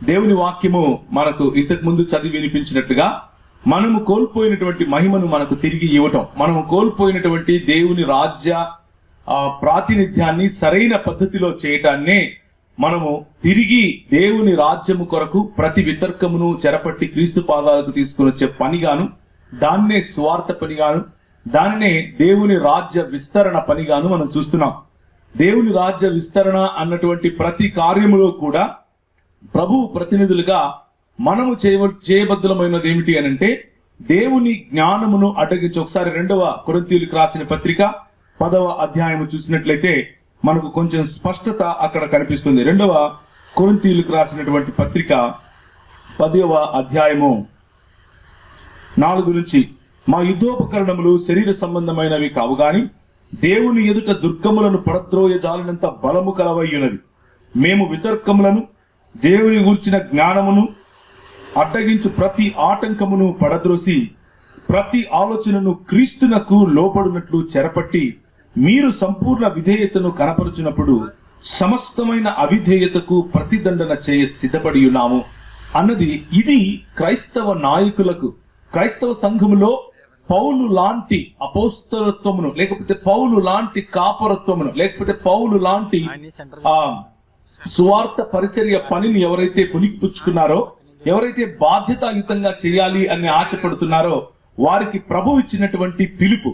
దేవుని వాక్యము మనకు ఇంతకు ముందు చదివి వినిపించినట్టుగా మనము కోల్పోయినటువంటి మహిమను మనకు తిరిగి ఇవ్వటం, మనము కోల్పోయినటువంటి దేవుని రాజ్య ప్రాతినిధ్యాన్ని సరైన పద్ధతిలో చేయటాన్నే మనము తిరిగి దేవుని రాజ్యము కొరకు ప్రతి వితర్కమును చెరపట్టి క్రీస్తు పాదాలకు తీసుకుని వచ్చే పనిగాను, దాన్నే స్వార్థ పనిగాను, దానినే దేవుని రాజ్య విస్తరణ పనిగాను మనం చూస్తున్నాం. దేవుని రాజ్య విస్తరణ అన్నటువంటి ప్రతి కార్యములో కూడా ప్రభువు ప్రతినిధులుగా మనము చేయబద్ధమైనది ఏమిటి అని అంటే దేవుని జ్ఞానమును అడ్డగించి. ఒకసారి 2వ కొరింథీయులకు రాసిన పత్రిక 10వ అధ్యాయము చూసినట్లయితే మనకు కొంచెం స్పష్టత అక్కడ కనిపిస్తుంది. 2వ కొరింథీయులకు రాసినటువంటి పత్రిక 10వ అధ్యాయము 4 నుంచి, మా యుద్ధోపకరణములు శరీర సంబంధమైనవి కావు గాని దేవుని ఎదుట దుర్గములను పడద్రోయ జాలినంత బలము కలవయ్యున్నది. మేము వితర్కములను దేవుని గూర్చిన జ్ఞానమును అడ్డగించు ప్రతి ఆటంకమును పడద్రోసి ప్రతి ఆలోచనను క్రీస్తునకు లోపడినట్లు చెరపట్టి మీరు సంపూర్ణ విధేయతను కనపరుచినప్పుడు సమస్తమైన అవిధేయతకు ప్రతిదండన చేయ సిద్ధపడి ఉన్నాము అన్నది. ఇది క్రైస్తవ నాయకులకు, క్రైస్తవ సంఘములో పౌలు లాంటి అపోస్తలత్వమును, లేకపోతే పౌలు లాంటి కాపరత్వమును, లేకపోతే పౌలు లాంటి సువార్త పరిచర్య పనిని ఎవరైతే పునికిపుచ్చుకున్నారో, ఎవరైతే బాధ్యతాయుతంగా చేయాలి అని ఆశపడుతున్నారో వారికి ప్రభు ఇచ్చినటువంటి పిలుపు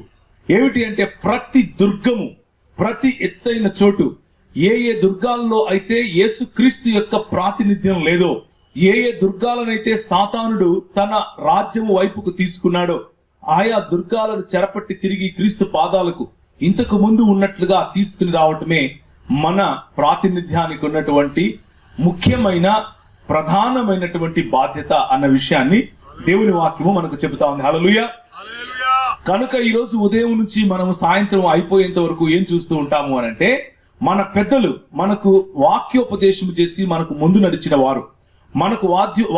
ఏమిటి అంటే ప్రతి దుర్గము, ప్రతి ఎత్తైన చోటు, ఏ ఏ దుర్గాల్లో అయితే యేసుక్రీస్తు యొక్క ప్రాతినిధ్యం లేదో, ఏ ఏ దుర్గాలనైతే సాతానుడు తన రాజ్యము వైపుకు తీసుకున్నాడో ఆయా దుర్గాలను చెరపట్టి తిరిగి క్రీస్తు పాదాలకు ఇంతకు ముందు ఉన్నట్లుగా తీసుకుని రావటమే మన ప్రాతినిధ్యానికి ఉన్నటువంటి ముఖ్యమైన ప్రధానమైనటువంటి బాధ్యత అన్న విషయాన్ని దేవుని వాక్యము మనకు చెబుతా ఉంది. హల్లెలూయా. కనుక ఈరోజు ఉదయం నుంచి మనము సాయంత్రం అయిపోయేంత వరకు ఏం చూస్తూ ఉంటాము అని అంటే, మన పెద్దలు మనకు వాక్యోపదేశం చేసి మనకు ముందు నడిచిన వారు, మనకు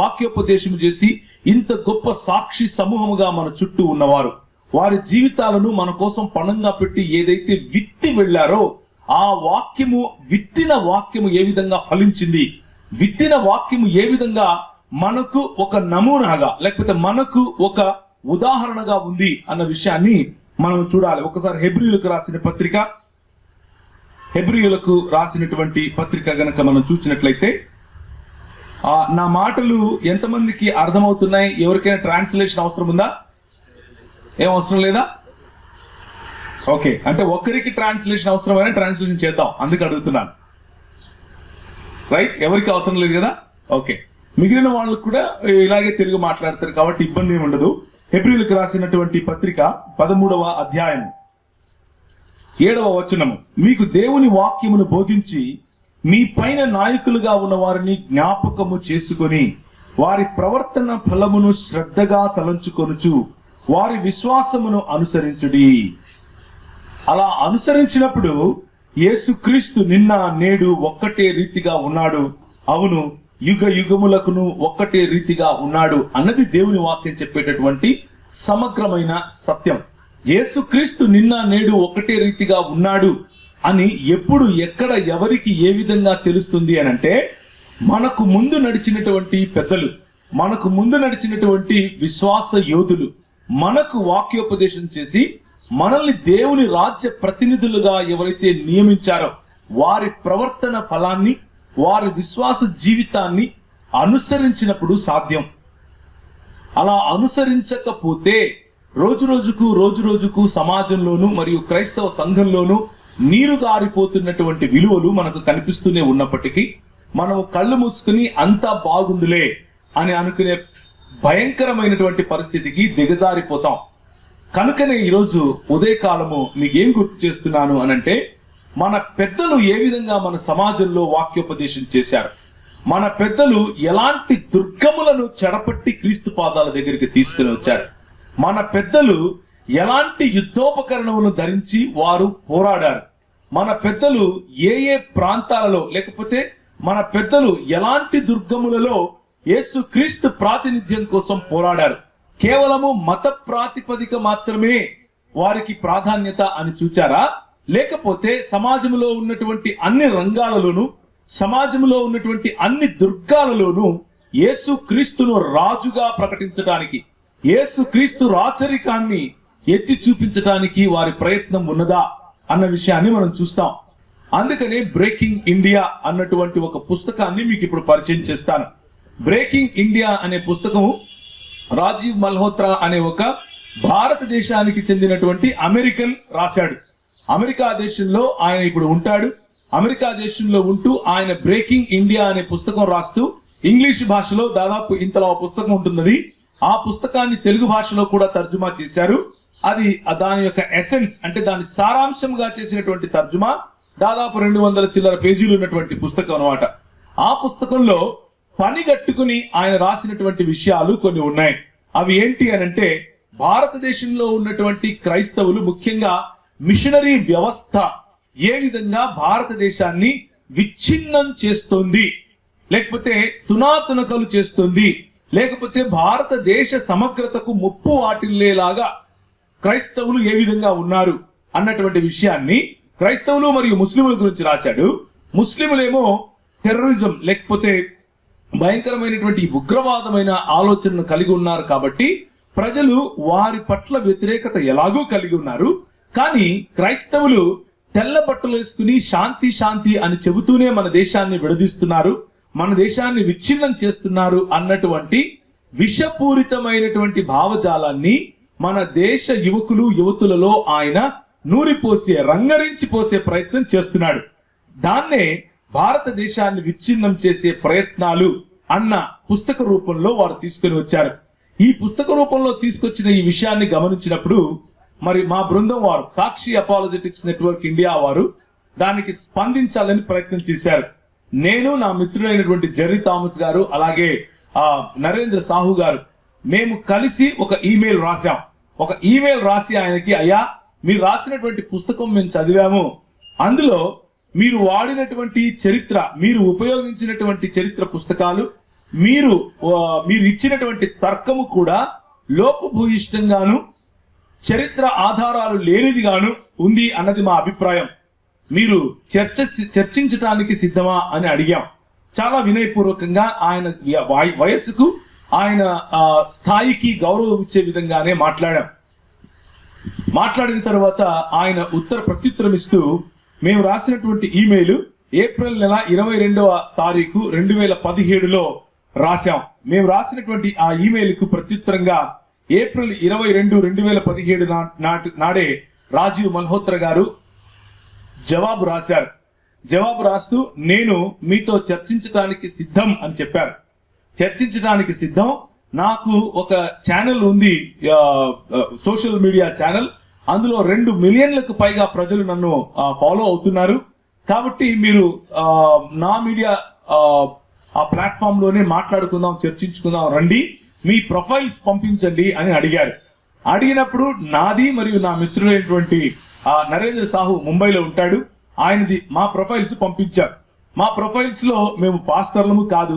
వాక్యోపదేశం చేసి ఇంత గొప్ప సాక్షి సమూహముగా మన చుట్టూ ఉన్నవారు, వారి జీవితాలను మన కోసం పణంగా పెట్టి ఏదైతే విత్తి వెళ్ళారో ఆ వాక్యము, విత్తిన వాక్యము ఏ విధంగా ఫలించింది, విత్తిన వాక్యము ఏ విధంగా మనకు ఒక నమూనాగా లేకపోతే మనకు ఒక ఉదాహరణగా ఉంది అన్న విషయాన్ని మనం చూడాలి. ఒకసారి హెబ్రీయులకు రాసినటువంటి పత్రిక గనక మనం చూసినట్లయితే, నా మాటలు ఎంతమందికి అర్థమవుతున్నాయి? ఎవరికైనా ట్రాన్స్లేషన్ అవసరం ఉందా? ఏం అవసరం లేదా? ఓకే, అంటే ఒక్కరికి ట్రాన్స్లేషన్ అవసరమైన ట్రాన్స్లేషన్ చేద్దాం, అందుకు అడుగుతున్నాను. రైట్, ఎవరికి అవసరం లేదు కదా? ఓకే, మిగిలిన వాళ్ళు కూడా ఇలాగే తెలుగు మాట్లాడతారు కాబట్టి ఇబ్బంది ఏమి ఉండదు. హెబ్రీయులకు రాసినటువంటి పత్రిక 13వ అధ్యాయం 7వ వచనము, మీకు దేవుని వాక్యమును బోధించి మీ పైన నాయకులుగా ఉన్న వారిని జ్ఞాపకము చేసుకొని వారి ప్రవర్తన ఫలమును శ్రద్ధగా తలంచుకొనుచు వారి విశ్వాసమును అనుసరించుడి. అలా అనుసరించినప్పుడు యేసుక్రీస్తు నిన్న నేడు ఒక్కటే రీతిగా ఉన్నాడు, అవును యుగ యుగములకును ఒక్కటే రీతిగా ఉన్నాడు అన్నది దేవుని వాక్యం చెప్పేటటువంటి సమగ్రమైన సత్యం. యేసుక్రీస్తు నిన్న నేడు ఒక్కటే రీతిగా ఉన్నాడు అని ఎప్పుడు, ఎక్కడ, ఎవరికి, ఏ విధంగా తెలుస్తుంది అని అంటే, మనకు ముందు నడిచినటువంటి పెద్దలు, మనకు ముందు నడిచినటువంటి విశ్వాస యోధులు మనకు వాక్యోపదేశం చేసి మనల్ని దేవుని రాజ్య ప్రతినిధులుగా ఎవరైతే నియమించారో వారి ప్రవర్తన ఫలాన్ని, వారి విశ్వాస జీవితాన్ని అనుసరించినప్పుడు సాధ్యం. అలా అనుసరించకపోతే రోజు రోజుకు సమాజంలోను మరియు క్రైస్తవ సంఘంలోను నీరు గారిపోతున్నటువంటి విలువలు మనకు కనిపిస్తూనే ఉన్నప్పటికీ మనము కళ్ళు మూసుకుని అంతా బాగుందిలే అని అనుకునే భయంకరమైనటువంటి పరిస్థితికి దిగజారిపోతాం. కనుకనే ఈరోజు ఉదయకాలము మీకేం గుర్తు చేస్తున్నాను అనంటే, మన పెద్దలు ఏ విధంగా మన సమాజంలో వాక్యోపదేశం చేశారు, మన పెద్దలు ఎలాంటి దుర్గములను చెడపట్టి క్రీస్తు పాదాల దగ్గరికి తీసుకుని వచ్చారు, మన పెద్దలు ఎలాంటి యుద్ధోపకరణములను ధరించి వారు పోరాడారు, మన పెద్దలు ఏ ఏ ప్రాంతాలలో, లేకపోతే మన పెద్దలు ఎలాంటి దుర్గములలో యేసుక్రీస్తు ప్రాతినిధ్యం కోసం పోరాడారు. కేవలము మత ప్రాతిపదిక మాత్రమే వారికి ప్రాధాన్యత అని చూచారా, లేకపోతే సమాజంలో ఉన్నటువంటి అన్ని రంగాలలోనూ సమాజంలో ఉన్నటువంటి అన్ని దుర్గాలలోనూ యేసు క్రీస్తును రాజుగా ప్రకటించడానికి, యేసు క్రీస్తు రాచరికాన్ని ఎత్తి చూపించడానికి వారి ప్రయత్నం ఉన్నదా అన్న విషయాన్ని మనం చూస్తాం. అందుకనే బ్రేకింగ్ ఇండియా అన్నటువంటి ఒక పుస్తకాన్ని మీకు ఇప్పుడు పరిచయం చేస్తాను. బ్రేకింగ్ ఇండియా అనే పుస్తకం రాజీవ్ మల్హోత్రా అనే ఒక భారతదేశానికి చెందినటువంటి అమెరికన్ రాశాడు. అమెరికా దేశంలో ఆయన ఇప్పుడు ఉంటాడు. అమెరికా దేశంలో ఉంటూ ఆయన బ్రేకింగ్ ఇండియా అనే పుస్తకం రాస్తూ ఇంగ్లీష్ భాషలో దాదాపు ఇంతలా పుస్తకం ఉంటున్నది. ఆ పుస్తకాన్ని తెలుగు భాషలో కూడా తర్జుమా చేశారు. అది దాని యొక్క ఎసెన్స్ అంటే దాని సారాంశంగా చేసినటువంటి తర్జుమా దాదాపు 200 చిల్లర పేజీలు ఉన్నటువంటి పుస్తకం అన్నమాట. ఆ పుస్తకంలో పనిగట్టుకుని ఆయన రాసినటువంటి విషయాలు కొన్ని ఉన్నాయి. అవి ఏంటి అనంటే, భారతదేశంలో ఉన్నటువంటి క్రైస్తవులు ముఖ్యంగా మిషనరీ వ్యవస్థ ఏ విధంగా భారతదేశాన్ని విచ్ఛిన్నం చేస్తుంది, లేకపోతే తునాతునకలు చేస్తుంది, లేకపోతే భారతదేశ సమగ్రతకు ముప్పు వాటిల్లేలాగా క్రైస్తవులు ఏ విధంగా ఉన్నారు అన్నటువంటి విషయాన్ని క్రైస్తవులు మరియు ముస్లింల గురించి రాశాడు. ముస్లింలేమో టెర్రరిజం లేకపోతే భయంకరమైనటువంటి ఉగ్రవాదమైన ఆలోచనను కలిగి ఉన్నారు కాబట్టి ప్రజలు వారి పట్ల వ్యతిరేకత ఎలాగూ కలిగి ఉన్నారు. కానీ క్రైస్తవులు తెల్ల బట్టలు వేసుకుని శాంతి శాంతి అని చెబుతూనే మన దేశాన్ని విడదీస్తున్నారు, మన దేశాన్ని విచ్ఛిన్నం చేస్తున్నారు అన్నటువంటి విషపూరితమైనటువంటి భావజాలాన్ని మన దేశ యువకులు యువతులలో ఆయన నూరిపోసే రంగరించి పోసే ప్రయత్నం చేస్తున్నాడు. దాన్నే భారతదేశాన్ని విచ్ఛిన్నం చేసే ప్రయత్నాలు అన్న పుస్తక రూపంలో వారు తీసుకొని వచ్చారు. ఈ పుస్తక రూపంలో తీసుకొచ్చిన ఈ విషయాన్ని గమనించినప్పుడు మరి మా బృందం వారు సాక్షి అపాలజెటిక్స్ నెట్వర్క్ ఇండియా వారు దానికి స్పందించాలని ప్రయత్నం చేశారు. నేను, నా మిత్రుడైనటువంటి జెర్రీ థామస్ గారు, అలాగే నరేంద్ర సాహు గారు మేము కలిసి ఒక ఈమెయిల్ రాశాం. ఒక ఈమెయిల్ రాసి ఆయనకి, అయ్యా మీరు రాసినటువంటి పుస్తకం మేము చదివాము, అందులో మీరు వాడినటువంటి చరిత్ర, మీరు ఉపయోగించినటువంటి చరిత్ర పుస్తకాలు, మీరు ఇచ్చినటువంటి తర్కము కూడా లోపభూయిష్టంగాను చరిత్ర ఆధారాలు లేనిదిగాను ఉంది అన్నది మా అభిప్రాయం. మీరు చర్చించటానికి సిద్ధమా అని అడిగాం. చాలా వినయపూర్వకంగా ఆయన వయస్సుకు ఆయన స్థాయికి గౌరవం ఇచ్చే విధంగానే మాట్లాడిన తర్వాత ఆయన ప్రత్యుత్తరం ఇస్తూ, మేము రాసినటువంటి ఈమెయిల్ ఏప్రిల్ నెల 22వ తారీఖు 2017లో రాశాం. మేము రాసినటువంటి ఆ ఈమెయిల్ కు ప్రత్యుత్తరంగా ఏప్రిల్ 22, 2017 నాడే రాజీవ్ మల్హోత్రా గారు జవాబు రాశారు. జవాబు రాస్తూ, నేను మీతో చర్చించడానికి సిద్ధం అని చెప్పారు. చర్చించడానికి సిద్ధం. నాకు ఒక ఛానల్ ఉంది, సోషల్ మీడియా ఛానల్. అందులో 2 మిలియన్లకు పైగా ప్రజలు నన్ను ఫాలో అవుతున్నారు. కాబట్టి మీరు నా మీడియా ఆ ప్లాట్ఫామ్ లోనే మాట్లాడుకుందాం, చర్చించుకుందాం, రండి, మీ ప్రొఫైల్స్ పంపించండి అని అడిగారు. అడిగినప్పుడు నాది మరియు నా మిత్రుడైనటువంటి నరేంద్ర సాహు ముంబైలో ఉంటాడు, ఆయనది మా ప్రొఫైల్స్ పంపించారు. మా ప్రొఫైల్స్ లో మేము పాస్టర్లము కాదు,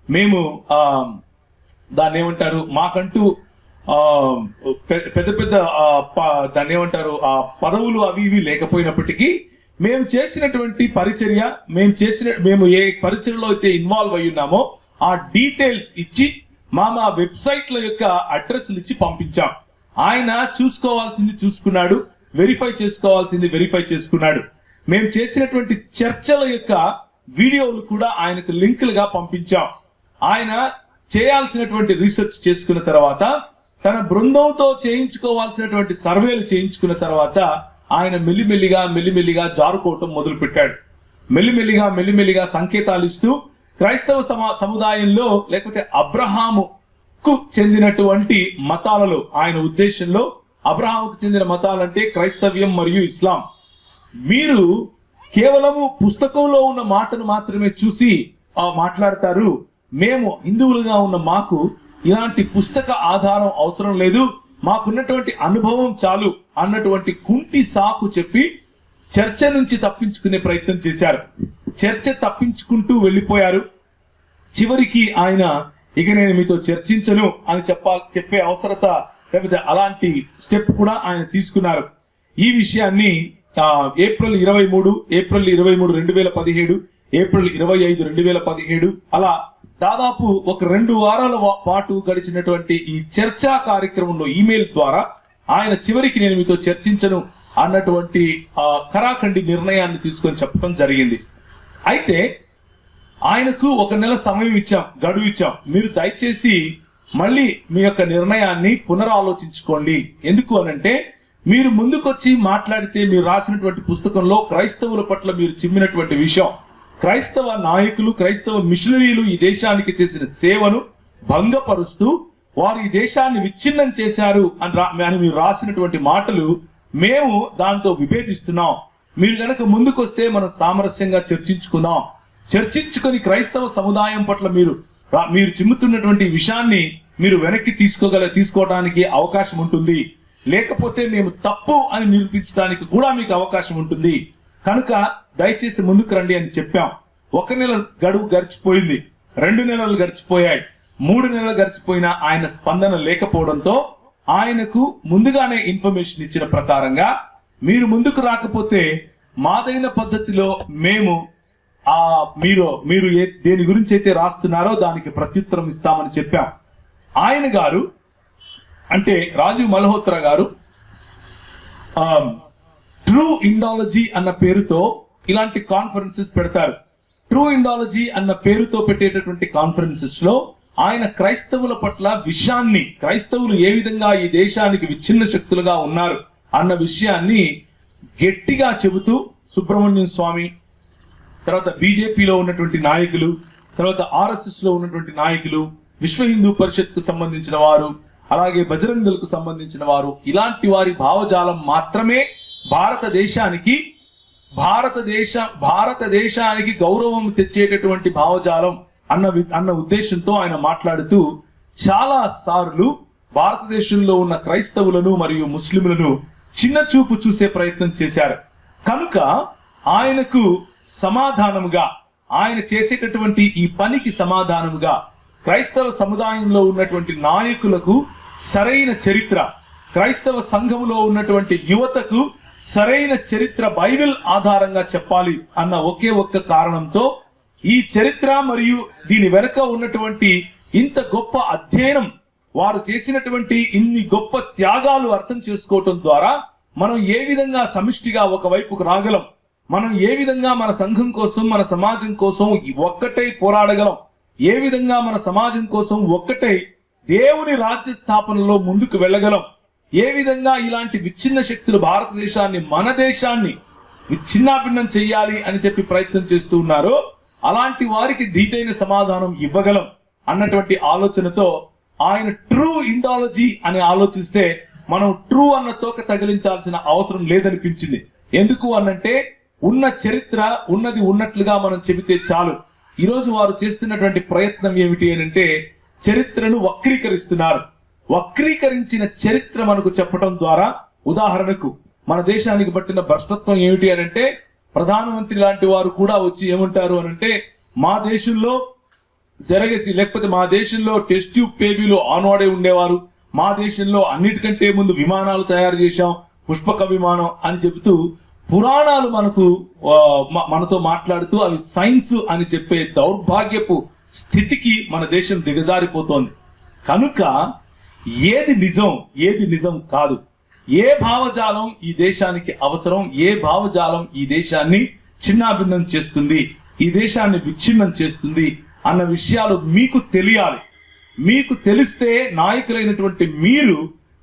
మేము దాన్ని ఏమంటారు, మాకంటూ పెద్ద పెద్ద దాన్ని ఏమంటారు పదవులు అవి ఇవి లేకపోయినప్పటికీ మేము చేసినటువంటి పరిచర్య, మేము ఏ పరిచర్యలో అయితే ఇన్వాల్వ్ అయి ఉన్నామో ఆ డీటెయిల్స్ ఇచ్చి మా వెబ్సైట్ల యొక్క అడ్రస్లు ఇచ్చి పంపించాం. ఆయన చూసుకోవాల్సింది చూసుకున్నాడు, వెరిఫై చేసుకోవాల్సింది వెరిఫై చేసుకున్నాడు. మేము చేసినటువంటి చర్చల యొక్క వీడియోలు కూడా ఆయనకు లింకులుగా పంపించాం. ఆయన చేయాల్సినటువంటి రీసెర్చ్ చేసుకున్న తర్వాత, తన బృందంతో చేయించుకోవాల్సినటువంటి సర్వేలు చేయించుకున్న తర్వాత ఆయన మెల్లిమెల్లిగా జారుకోవటం మొదలు పెట్టాడు. మెల్లిమెల్లిగా సంకేతాలు ఇస్తూ క్రైస్తవ సముదాయంలో లేకపోతే అబ్రహాముకు చెందినటువంటి మతాలలో, ఆయన ఉద్దేశంలో అబ్రహాముకు చెందిన మతాలంటే క్రైస్తవ్యం మరియు ఇస్లాం, మీరు కేవలము పుస్తకంలో ఉన్న మాటను మాత్రమే చూసి మాట్లాడతారు, మేము హిందువులుగా ఉన్న మాకు ఇలాంటి పుస్తక ఆధారం అవసరం లేదు, మాకున్నటువంటి అనుభవం చాలు అన్నటువంటి కుంటి సాకు చెప్పి చర్చ నుంచి తప్పించుకునే ప్రయత్నం చేశారు. చర్చ తప్పించుకుంటూ వెళ్ళిపోయారు. చివరికి ఆయన ఇక నేను మీతో చర్చించను అని చెప్పే అవసరత లేకపోతే అలాంటి స్టెప్ కూడా ఆయన తీసుకున్నారు. ఈ విషయాన్ని ఏప్రిల్ 23, 2017, ఏప్రిల్ 25, 2017. అలా దాదాపు ఒక 2 వారాల పాటు గడిచినటువంటి ఈ చర్చా కార్యక్రమంలో ఈమెయిల్ ద్వారా ఆయన చివరికి నేను మీతో చర్చించను అన్నటువంటి కరాఖండి నిర్ణయాన్ని తీసుకొని చెప్పడం జరిగింది. అయితే ఆయనకు 1 నెల సమయం ఇచ్చాం, గడువు ఇచ్చాం. మీరు దయచేసి మళ్ళీ మీ యొక్క నిర్ణయాన్ని పునరాలోచించుకోండి. ఎందుకు అనంటే మీరు ముందుకొచ్చి మాట్లాడితే మీరు రాసినటువంటి పుస్తకంలో క్రైస్తవుల పట్ల మీరు చిమ్మినటువంటి విషయం, క్రైస్తవ నాయకులు, క్రైస్తవ మిషనరీలు ఈ దేశానికి చేసిన సేవను భంగపరుస్తూ వారు ఈ దేశాన్ని విచ్ఛిన్నం చేశారు అని మీరు రాసినటువంటి మాటలు మేము దాంతో విభేదిస్తున్నాం. మీరు గనక ముందుకొస్తే మనం సామరస్యంగా చర్చించుకుందాం. చర్చించుకొని క్రైస్తవ సముదాయం పట్ల మీరు చిమ్ముతున్నటువంటి విషయాన్ని మీరు వెనక్కి తీసుకోవడానికి అవకాశం ఉంటుంది. లేకపోతే మేము తప్పు అని నిరూపించడానికి కూడా మీకు అవకాశం ఉంటుంది. కనుక దయచేసి ముందుకు రండి అని చెప్పాం. 1 నెల గడువు గడిచిపోయింది, 2 నెలలు గడిచిపోయాయి, 3 నెలలు గడిచిపోయినా ఆయన స్పందన లేకపోవడంతో ఆయనకు ముందుగానే ఇన్ఫర్మేషన్ ఇచ్చిన ప్రకారంగా మీరు ముందుకు రాకపోతే మాదైన పద్ధతిలో మేము మీరు దేని గురించి అయితే రాస్తున్నారో దానికి ప్రత్యుత్తరం ఇస్తామని చెప్పాం. ఆయన గారు అంటే రాజీవ్ మల్హోత్రా గారు ట్రూ ఇండాలజీ అన్న పేరుతో ఇలాంటి కాన్ఫరెన్సెస్ పెడతారు. ట్రూ ఇండాలజీ అన్న పేరుతో పెట్టేటటువంటి కాన్ఫరెన్సెస్ లో ఆయన క్రైస్తవుల పట్ల విషయాన్ని, క్రైస్తవులు ఏ విధంగా ఈ దేశానికి విచ్ఛిన్న శక్తులుగా ఉన్నారు అన్న విషయాన్ని గట్టిగా చెబుతూ సుబ్రహ్మణ్యం స్వామి, తర్వాత బీజేపీలో ఉన్నటువంటి నాయకులు, తర్వాత ఆర్ఎస్ఎస్ లో ఉన్నటువంటి నాయకులు, విశ్వ హిందూ పరిషత్ కు సంబంధించిన వారు, అలాగే బజరంగ్ దళ్ కు సంబంధించిన వారు, ఇలాంటి వారి భావజాలం మాత్రమే భారతదేశానికి గౌరవం తెచ్చేటటువంటి భావజాలం అన్న ఉద్దేశంతో ఆయన మాట్లాడుతూ చాలా సార్లు భారతదేశంలో ఉన్న క్రైస్తవులను మరియు ముస్లింలను చిన్న చూపు చూసే ప్రయత్నం చేశారు. కనుక ఆయనకు సమాధానముగా, ఆయన చేసేటటువంటి ఈ పనికి సమాధానముగా క్రైస్తవ సముదాయంలో ఉన్నటువంటి నాయకులకు సరైన చరిత్ర, క్రైస్తవ సంఘములో ఉన్నటువంటి యువతకు సరైన చరిత్ర బైబిల్ ఆధారంగా చెప్పాలి అన్న ఒకే ఒక్క కారణంతో ఈ చరిత్ర మరియు దీని వెనుక ఉన్నటువంటి ఇంత గొప్ప అధ్యయనం, వారు చేసినటువంటి ఇన్ని గొప్ప త్యాగాలు అర్థం చేసుకోవటం ద్వారా మనం ఏ విధంగా సమిష్టిగా ఒకవైపుకు రాగలం, మనం ఏ విధంగా మన సంఘం కోసం, మన సమాజం కోసం ఒక్కటై పోరాడగలం, ఏ విధంగా మన సమాజం కోసం ఒక్కటై దేవుని రాజ్య స్థాపనలో ముందుకు వెళ్ళగలం, ఏ విధంగా ఇలాంటి విచ్ఛిన్న శక్తులు భారతదేశాన్ని, మన దేశాన్ని విచ్ఛిన్నాభిన్నం చెయ్యాలి అని చెప్పి ప్రయత్నం చేస్తూ ఉన్నారో అలాంటి వారికి ధీటైన సమాధానం ఇవ్వగలం అన్నటువంటి ఆలోచనతో ఆయన ట్రూ ఇండాలజీ అని ఆలోచిస్తే మనం ట్రూ అన్న తోక తగిలించాల్సిన అవసరం లేదనిపించింది. ఎందుకు అనంటే ఉన్న చరిత్ర ఉన్నది ఉన్నట్లుగా మనం చెబితే చాలు. ఈరోజు వారు చేస్తున్నటువంటి ప్రయత్నం ఏమిటి అనంటే చరిత్రను వక్రీకరిస్తున్నారు. వక్రీకరించిన చరిత్ర మనకు చెప్పడం ద్వారా, ఉదాహరణకు మన దేశానికి పట్టిన భ్రష్టత్వం ఏమిటి అనంటే ప్రధానమంత్రి లాంటి వారు కూడా వచ్చి ఏమంటారు అనంటే మా దేశంలో జరగసి, లేకపోతే మా దేశంలో టెస్ట్ ట్యూబ్ బేబీలు ఆనవాడే ఉండేవారు, మా దేశంలో అన్నిటికంటే ముందు విమానాలు తయారు చేశాం, పుష్పక విమానం అని చెబుతూ పురాణాలు మనతో మాట్లాడుతూ అవి సైన్స్ అని చెప్పే దౌర్భాగ్యపు స్థితికి మన దేశం దిగజారిపోతోంది. కనుక ఏది నిజం, ఏది నిజం కాదు, ఏ భావజాలం ఈ దేశానికి అవసరం, ఏ భావజాలం ఈ దేశాన్ని చిన్నాభిన్నం చేస్తుంది, ఈ దేశాన్ని విచ్ఛిన్నం చేస్తుంది అన్న విషయాలు మీకు తెలియాలి. మీకు తెలిస్తే నాయకులైనటువంటి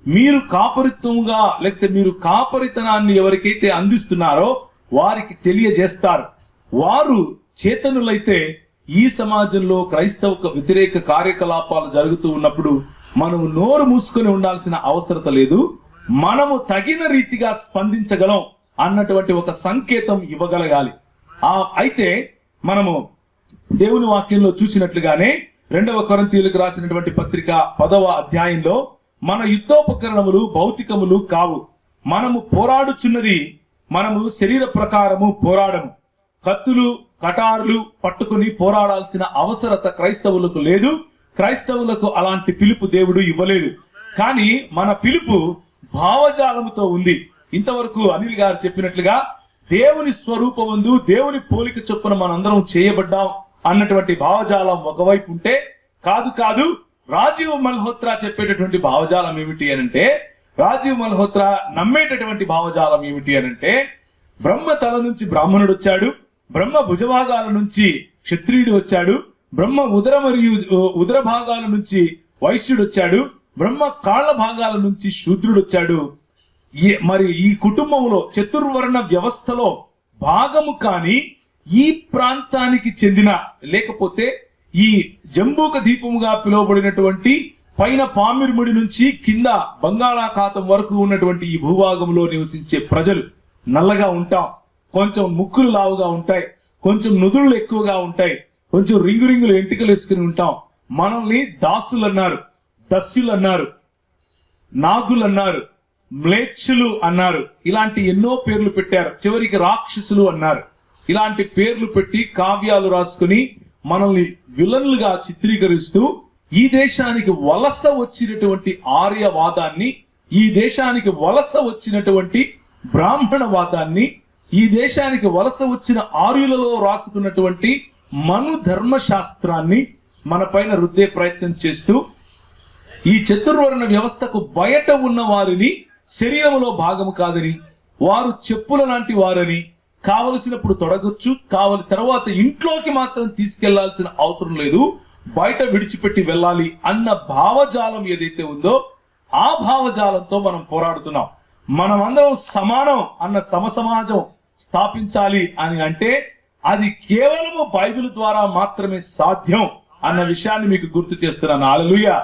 మీరు కాపరిత్వంగా, లేకపోతే మీరు కాపరితనాన్ని ఎవరికైతే అందిస్తున్నారో వారికి తెలియజేస్తారు. వారు చేతనులైతే ఈ సమాజంలో క్రైస్తవ వ్యతిరేక కార్యకలాపాలు జరుగుతూ ఉన్నప్పుడు మనము నోరు మూసుకొని ఉండాల్సిన అవసరత లేదు, మనము తగిన రీతిగా స్పందించగలం అన్నటువంటి ఒక సంకేతం ఇవ్వగలగాలి. అయితే మనము దేవుని వాక్యంలో చూసినట్లుగానే 2వ కొరింథీయులకు రాసినటువంటి పత్రిక 10వ అధ్యాయంలో మన యుద్ధోపకరణములు భౌతికములు కావు, మనము పోరాడుచున్నది, మనము శరీర ప్రకారము పోరాడము, కత్తులు కటారులు పట్టుకుని పోరాడాల్సిన అవసరత క్రైస్తవులకు లేదు. క్రైస్తవులకు అలాంటి పిలుపు దేవుడు ఇవ్వలేదు. కానీ మన పిలుపు భావజాలముతో ఉంది. ఇంతవరకు అనిల్ గారు చెప్పినట్లుగా దేవుని స్వరూపమందు దేవుని పోలిక చొప్పున మనందరం చేయబడ్డాం అన్నటువంటి భావజాలం ఒకవైపు ఉంటే, కాదు రాజీవ్ మల్హోత్రా చెప్పేటటువంటి భావజాలం ఏమిటి అనంటే, రాజీవ్ మల్హోత్రా నమ్మేటటువంటి భావజాలం ఏమిటి అనంటే, బ్రహ్మ తల నుంచి బ్రాహ్మణుడు వచ్చాడు, బ్రహ్మ భుజభాగాల నుంచి క్షత్రియుడు వచ్చాడు, బ్రహ్మ ఉదర భాగాల నుంచి వైశ్యుడు వచ్చాడు, బ్రహ్మ కాళ్ళ భాగాల నుంచి శూద్రుడు వచ్చాడు. మరి ఈ కుటుంబంలో చతుర్వర్ణ వ్యవస్థలో భాగము కాని ఈ ప్రాంతానికి చెందిన, లేకపోతే ఈ జంబూక దీపముగా పిలువబడినటువంటి పైన పామిర్ముడి నుంచి కింద బంగాళాఖాతం వరకు ఉన్నటువంటి ఈ భూభాగంలో నివసించే ప్రజలు నల్లగా ఉంటాం, కొంచెం ముక్కులు లావుగా ఉంటాయి, కొంచెం నుదుళ్ళు ఎక్కువగా ఉంటాయి, కొంచెం రింగులు ఎంటికలు వేసుకుని ఉంటాం. మనల్ని దాసులు అన్నారు, దస్యులు అన్నారు, నాగులు అన్నారు, మ్లేచ్చులు అన్నారు, ఇలాంటి ఎన్నో పేర్లు పెట్టారు. చివరికి రాక్షసులు అన్నారు. ఇలాంటి పేర్లు పెట్టి కావ్యాలు రాసుకుని మనల్ని విలన్లుగా చిత్రీకరిస్తూ ఈ దేశానికి వలస వచ్చినటువంటి ఆర్యవాదాన్ని, ఈ దేశానికి వలస వచ్చినటువంటి బ్రాహ్మణవాదాన్ని, ఈ దేశానికి వలస వచ్చిన ఆర్యులలో రాసుకున్నటువంటి మను ధర్మశాస్త్రాన్ని మన పైన రుద్దే ప్రయత్నం చేస్తూ, ఈ చతుర్వర్ణ వ్యవస్థకు బయట ఉన్న వారిని శరీరంలో భాగము కాదని, వారు చెప్పుల లాంటి వారని, కావలసినప్పుడు తొడగొచ్చు, తర్వాత ఇంట్లోకి మాత్రం తీసుకెళ్లాల్సిన అవసరం లేదు, బయట విడిచిపెట్టి వెళ్ళాలి అన్న భావజాలం ఏదైతే ఉందో ఆ భావజాలంతో మనం పోరాడుతున్నాం. మనమందరం సమానం అన్న సమసమాజం స్థాపించాలి అని అంటే అది కేవలము బైబిల్ ద్వారా మాత్రమే సాధ్యం అన్న విషయాన్ని మీకు గుర్తు చేస్తున్నాను. హల్లెలూయా.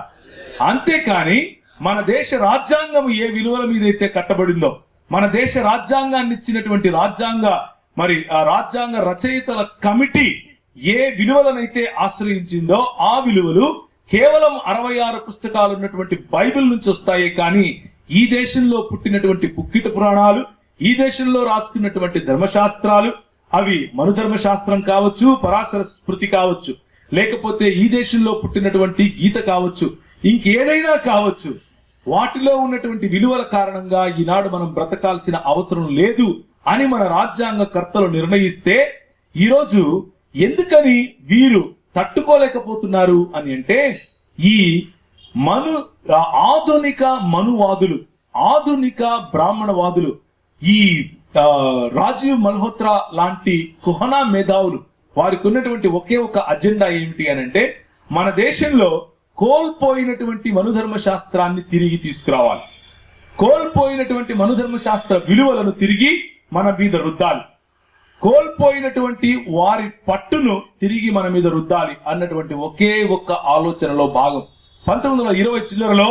అంతేకాని మన దేశ రాజ్యాంగం ఏ విలువల మీద అయితే కట్టబడిందో, మన దేశ రాజ్యాంగాన్ని ఇచ్చినటువంటి రాజ్యాంగ రచయితల కమిటీ ఏ విలువలనైతే ఆశ్రయించిందో ఆ విలువలు కేవలం 66 పుస్తకాలు ఉన్నటువంటి బైబిల్ నుంచి వస్తాయే కానీ ఈ దేశంలో పుట్టినటువంటి పుక్కిట పురాణాలు, ఈ దేశంలో రాసుకున్నటువంటి ధర్మశాస్త్రాలు, అవి మనుధర్మశాస్త్రం కావచ్చు, పరాశర స్మృతి కావచ్చు, లేకపోతే ఈ దేశంలో పుట్టినటువంటి గీత కావచ్చు, ఇంకేదైనా కావచ్చు, వాటిలో ఉన్నటువంటి విలువల కారణంగా ఈనాడు మనం బ్రతకాల్సిన అవసరం లేదు అని మన రాజ్యాంగ కర్తలు నిర్ణయిస్తే, ఈరోజు ఎందుకని వీరు తట్టుకోలేకపోతున్నారు అని అంటే, ఈ ఆధునిక మనువాదులు, ఆధునిక బ్రాహ్మణవాదులు, ఈ రాజీవ్ మల్హోత్రా లాంటి కుహనా మేధావులు, వారికి ఉన్నటువంటి ఒకే ఒక అజెండా ఏమిటి అని అంటే, మన దేశంలో కోల్పోయినటువంటి మనుధర్మ శాస్త్రాన్ని తిరిగి తీసుకురావాలి, కోల్పోయినటువంటి మనుధర్మ శాస్త్ర విలువలను తిరిగి మన మీద రుద్దాలి, కోల్పోయినటువంటి వారి పట్టును తిరిగి మన మీద రుద్దాలి అన్నటువంటి ఒకే ఒక్క ఆలోచనలో భాగం. 1920 చిల్లరలో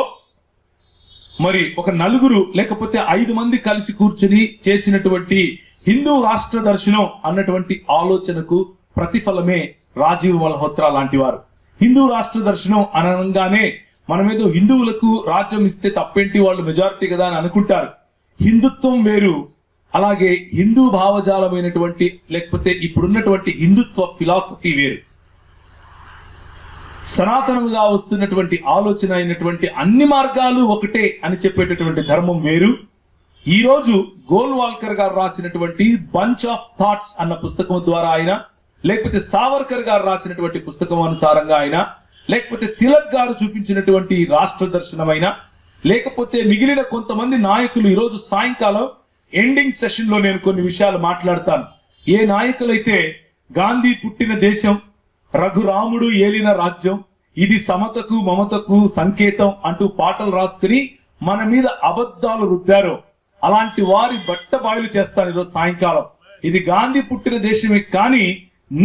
మరి ఒక నలుగురు లేకపోతే 5 మంది కలిసి కూర్చుని చేసినటువంటి హిందూ రాష్ట్ర దర్శనం అన్నటువంటి ఆలోచనకు ప్రతిఫలమే రాజీవ్ మల్హోత్రా లాంటి వారు. హిందూ రాష్ట్ర దర్శనం అనగానే మనమేదో హిందువులకు రాజ్యం ఇస్తే తప్పేంటి, వాళ్ళు మెజారిటీ కదా అని అనుకుంటారు. హిందుత్వం వేరు, అలాగే హిందూ భావజాలమైనటువంటి లేకపోతే ఇప్పుడున్నటువంటి హిందుత్వ ఫిలాసఫీ వేరు. సనాతనముగా వస్తున్నటువంటి ఆలోచన అయినటువంటి అన్ని మార్గాలు ఒకటే అని చెప్పేటటువంటి ధర్మం వేరు. ఈ రోజు గోల్వాల్కర్ గారు రాసినటువంటి బంచ్ ఆఫ్ థాట్స్ అన్న పుస్తకం ద్వారా ఆయన, లేకపోతే సావర్కర్ గారు రాసినటువంటి పుస్తకం అనుసారంగా ఆయన, లేకపోతే తిలక్ గారు చూపించినటువంటి రాష్ట్ర దర్శనమైన, లేకపోతే మిగిలిన కొంతమంది నాయకులు, ఈరోజు సాయంకాలం ఎండింగ్ సెషన్ లో నేను కొన్ని విషయాలు మాట్లాడతాను. ఏ నాయకులైతే గాంధీ పుట్టిన దేశం, రఘురాముడు ఏలిన రాజ్యం, ఇది సమతకు మమతకు సంకేతం అంటూ పాటలు రాసుకుని మన మీద అబద్ధాలు రుద్దారో అలాంటి వారి బట్టబాయిలు చేస్తాను ఈరోజు సాయంకాలం. ఇది గాంధీ పుట్టిన దేశమే కానీ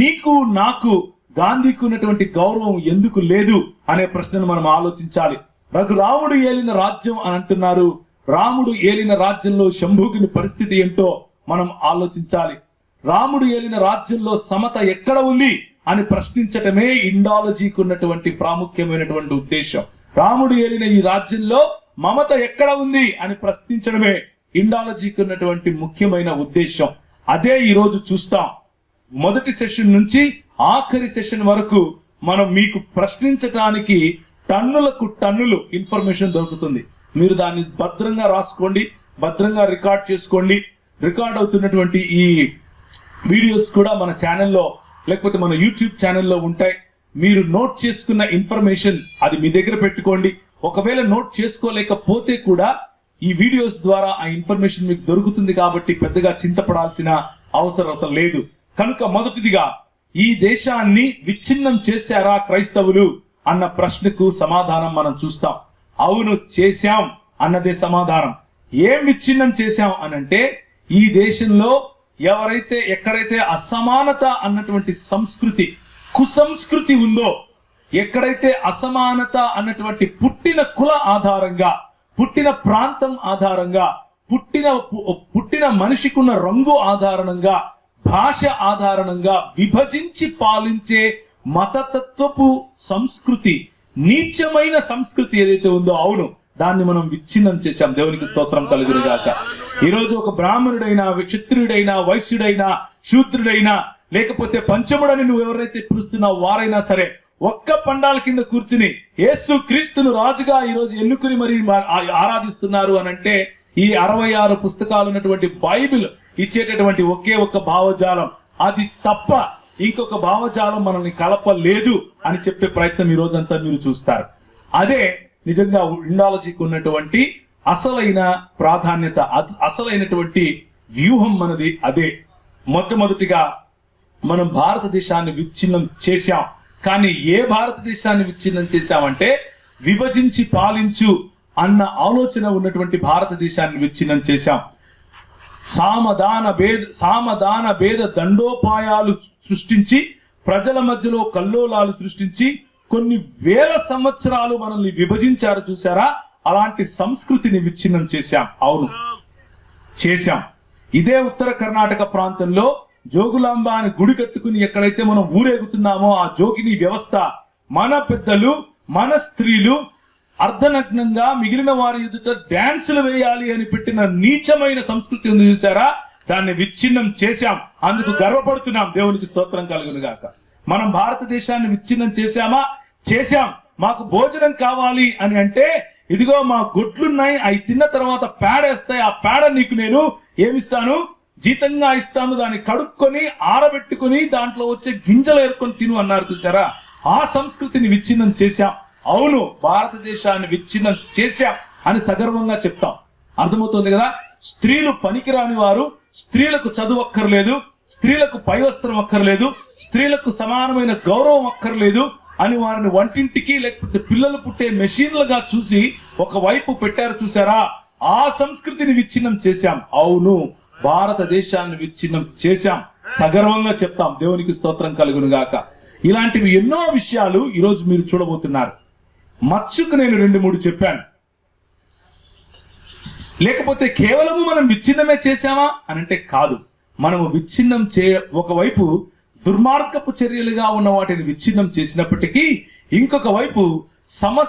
నీకు నాకు గాంధీకి ఉన్నటువంటి గౌరవం ఎందుకు లేదు అనే ప్రశ్నను మనం ఆలోచించాలి. రఘురాముడు ఏలిన రాజ్యం అని అంటున్నారు, రాముడు ఏలిన రాజ్యంలో శంభుకుని పరిస్థితి ఏంటో మనం ఆలోచించాలి. రాముడు ఏలిన రాజ్యంలో సమత ఎక్కడ ఉంది అని ప్రశ్నించటమే ఇండాలజీకి ఉన్నటువంటి ప్రాముఖ్యమైనటువంటి ఉద్దేశం. రాముడు ఏలిన ఈ రాజ్యంలో మమత ఎక్కడ ఉంది అని ప్రశ్నించడమే ఇండాలజీకి ఉన్నటువంటి ముఖ్యమైన ఉద్దేశం. అదే ఈ రోజు చూస్తాం. మొదటి సెషన్ నుంచి ఆఖరి సెషన్ వరకు మనం మీకు ప్రశ్నించటానికి టన్నులకు టన్నులు ఇన్ఫర్మేషన్ దొరుకుతుంది. మీరు దాన్ని భద్రంగా రాసుకోండి, భద్రంగా రికార్డ్ చేసుకోండి. రికార్డ్ అవుతున్నటువంటి ఈ వీడియోస్ కూడా మన ఛానల్లో లేకపోతే మన యూట్యూబ్ ఛానల్లో ఉంటాయి. మీరు నోట్ చేసుకున్న ఇన్ఫర్మేషన్ అది మీ దగ్గర పెట్టుకోండి. ఒకవేళ నోట్ చేసుకోలేకపోతే కూడా ఈ వీడియోస్ ద్వారా ఆ ఇన్ఫర్మేషన్ మీకు దొరుకుతుంది కాబట్టి పెద్దగా చింతపడాల్సిన అవసరం లేదు. కనుక మొదటిదిగా ఈ దేశాన్ని విచ్ఛిన్నం చేశారా క్రైస్తవులు అన్న ప్రశ్నకు సమాధానం మనం చూస్తాం. అవును, చేశాం అన్నదే సమాధానం. ఏం విచ్ఛిన్నం చేశాం అనంటే, ఈ దేశంలో ఎక్కడైతే అసమానత అన్నటువంటి సంస్కృతి, కుసంస్కృతి ఉందో, ఎక్కడైతే అసమానత అన్నటువంటి పుట్టిన కుల ఆధారంగా, పుట్టిన ప్రాంతం ఆధారంగా, పుట్టిన మనిషికున్న రంగు ఆధారంగా, భాష ఆధారంగా విభజించి పాలించే మతతత్వపు సంస్కృతి, నీచమైన సంస్కృతి ఏదైతే ఉందో, అవును, దాన్ని మనం విచ్ఛిన్నం చేశాం. దేవునికి స్తోత్రం కలుగును గాక. ఈ రోజు ఒక బ్రాహ్మణుడైనా, క్షత్రియుడైనా, వైశ్యుడైనా, శూద్రుడైనా, లేకపోతే పంచముడని నువ్వు ఎవరైతే పిలుస్తున్నావు వారైనా సరే, ఒక్క పండాల కింద కూర్చుని యేసు క్రీస్తును రాజుగా ఈ రోజు ఎన్నుకుని మరి ఆరాధిస్తున్నారు అనంటే, ఈ 66 పుస్తకాలు ఉన్నటువంటి బైబిల్ ఇచ్చేటటువంటి ఒకే ఒక్క భావజాలం, అది తప్ప ఇంకొక భావజాలం మనల్ని కలపలేదు అని చెప్పే ప్రయత్నం ఈ రోజంతా మీరు చూస్తారు. అదే నిజంగా ఇండాలజీకి ఉన్నటువంటి అసలైన ప్రాధాన్యత, అసలైనటువంటి వ్యూహం మనది అదే. మొట్టమొదటిగా మనం భారతదేశాన్ని విచ్ఛిన్నం చేశాం. కానీ ఏ భారతదేశాన్ని విచ్ఛిన్నం చేశామంటే, విభజించి పాలించు అన్న ఆలోచన ఉన్నటువంటి భారతదేశాన్ని విచ్ఛిన్నం చేశాం. సామదాన భేద దండోపాయాలు సృష్టించి, ప్రజల మధ్యలో కల్లోలాలు సృష్టించి కొన్ని వేల సంవత్సరాలు మనల్ని విభజించారు చూసారా, అలాంటి సంస్కృతిని విచ్ఛిన్నం చేశాం. అవును, చేశాం. ఇదే ఉత్తర కర్ణాటక ప్రాంతంలో జోగులాంబ అని గుడి కట్టుకుని ఎక్కడైతే మనం ఊరేగుతున్నామో ఆ జోగిని వ్యవస్థ, మన పెద్దలు, మన స్త్రీలు అర్ధనగ్నంగా మిగిలిన వారి ఎదుట డాన్సులు వేయాలి అని పెట్టిన నీచమైన సంస్కృతి ఉంది చూసారా, దాన్ని విచ్ఛిన్నం చేశాం. అందుకు గర్వపడుతున్నాం. దేవునికి స్తోత్రం కలుగును గాక. మనం భారతదేశాన్ని విచ్ఛిన్నం చేశామా? చేశాం. మాకు భోజనం కావాలి అని అంటే, ఇదిగో మా గొడ్లున్నాయి, అవి తిన్న తర్వాత పేడేస్తాయి, ఆ పేడ నీకు నేను ఏమిస్తాను? జీతంగా ఇస్తాను. దాన్ని కడుక్కొని ఆరబెట్టుకుని దాంట్లో వచ్చే గింజలు ఏరుకొని తిను అన్నారు చూసారా. ఆ సంస్కృతిని విచ్ఛిన్నం చేశాం. అవును, భారతదేశాన్ని విచ్ఛిన్నం చేశాం అని సగర్వంగా చెప్తాం. అర్థమవుతుంది కదా. స్త్రీలు పనికిరాని వారు, స్త్రీలకు చదువు అక్కర్లేదు, స్త్రీలకు పై వస్త్రం అక్కర్లేదు, స్త్రీలకు సమానమైన గౌరవం అక్కర్లేదు అని వారిని వంటింటికి లేకపోతే పిల్లలు పుట్టే మెషిన్లుగా చూసి ఒకవైపు పెట్టారు చూసారా. ఆ సంస్కృతిని విచ్ఛిన్నం చేశాం. అవును, భారతదేశాన్ని విచ్ఛిన్నం చేశాం. సగర్వంగా చెప్తాం. దేవునికి స్తోత్రం కలుగును గాక. ఇలాంటివి ఎన్నో విషయాలు ఈరోజు మీరు చూడబోతున్నారు. మచ్చుకు నేను 2-3 చెప్పాను. లేకపోతే కేవలము మనం విచ్ఛిన్నమే చేశామా అనంటే కాదు. మనము విచ్ఛిన్నం ఒకవైపు దుర్మార్గపు చర్యలుగా ఉన్న వాటిని విచ్ఛిన్నం చేసినప్పటికీ, ఇంకొక వైపు